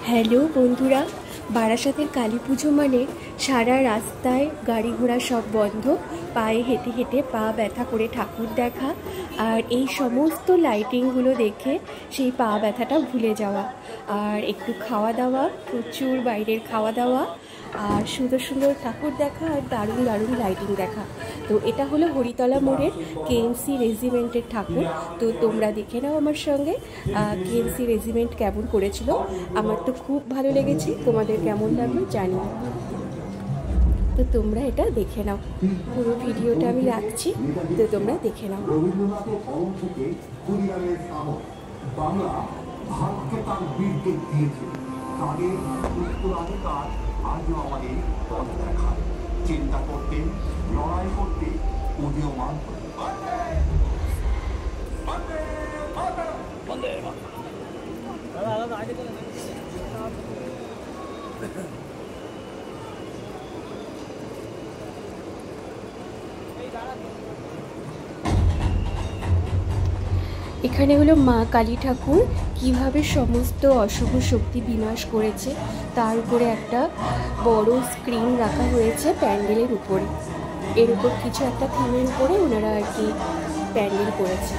Hello বন্ধুরা, বারাসাতের কালী পুজো মানে সারা রাস্তায় গাড়ি ঘোড়া সব বন্ধ, পায়ে হেঁটে হেঁটে পা ব্যথা করে ঠাকুর দেখা আর এই সমস্ত লাইটিংগুলো দেখে সেই পা ব্যথাটা ভুলে যাওয়া আর একটু খাওয়া দাওয়া, প্রচুর বাইরের খাওয়া দাওয়া আর সুন্দর সুন্দর ঠাকুর দেখা আর দারুণ দারুণ লাইটিং দেখা। তো এটা হলো হরিতলা মোড়ের কেএমসি রেজিমেন্টের ঠাকুর। তো তোমরা দেখে নাও আমার সঙ্গে কেএমসি রেজিমেন্ট কেমন করেছিল। আমার তো খুব ভালো লেগেছে, তোমাদের কেমন লাগলো জানি। তো তোমরা এটা দেখে নাও, পুরো ভিডিওটা আমি রাখছি, তো তোমরা দেখে নাও। চিন্তা করতে, লড়াই করতে উদীয়মান এখানে হলো মা কালী ঠাকুর কিভাবে সমস্ত অশুভ শক্তি বিনাশ করেছে, তার উপরে একটা বড় স্ক্রিন রাখা হয়েছে প্যান্ডেলের উপরে। এর উপর কিছু একটা থিমের উপরে ওনারা আর কি প্যান্ডেল করেছে।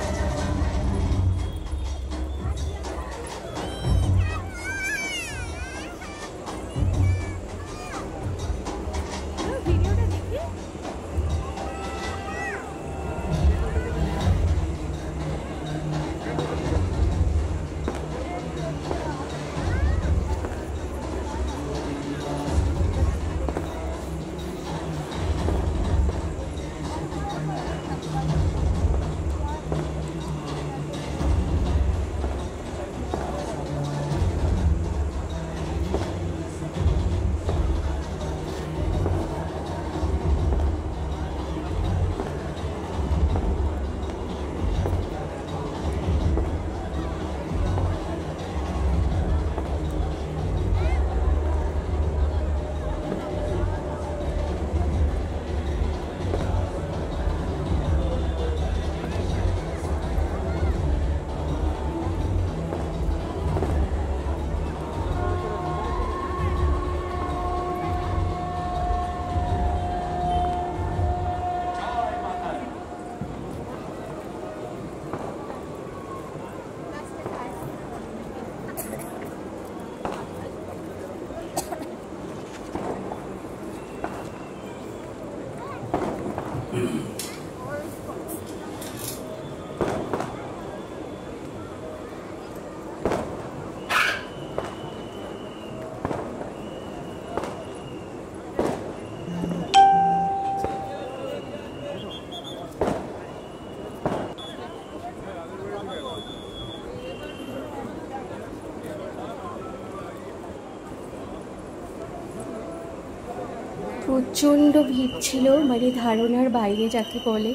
প্রচণ্ড ভিড় ছিল, মানে ধারণার বাইরে যাকে বলে।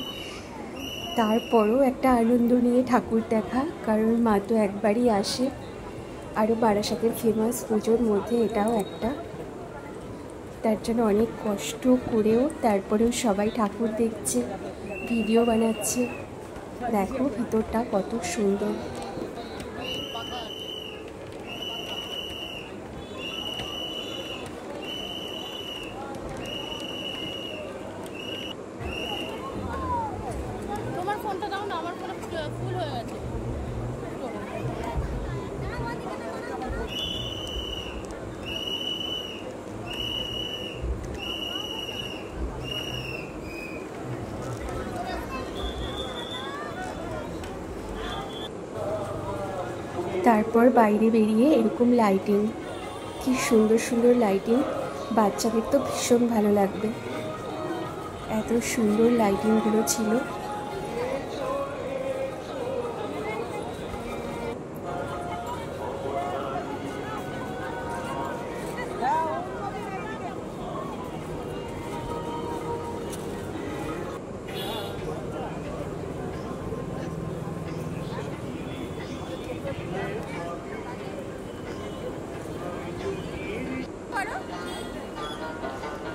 তারপরও একটা আনন্দ নিয়ে ঠাকুর দেখা, কারণ মা তো একবারই আসে। আরও বারাসাতের ফেমাস পুজোর মধ্যে এটাও একটা। তার জন্য অনেক কষ্ট করেও তারপরেও সবাই ঠাকুর দেখছে, ভিডিও বানাচ্ছে। দেখো ভিতরটা কত সুন্দর। তারপর বাইরে বেরিয়ে এরকম লাইটিং, কি সুন্দর সুন্দর লাইটিং। বাচ্চাদের তো ভীষণ ভালো লাগবে, এত সুন্দর লাইটিংগুলো ছিল।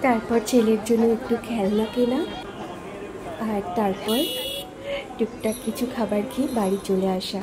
তারপর ছেলের জন্য একটু খেলনা কেনা আর তারপর টুকটাক কিছু খাবার খেয়ে বাড়ি চলে আসা।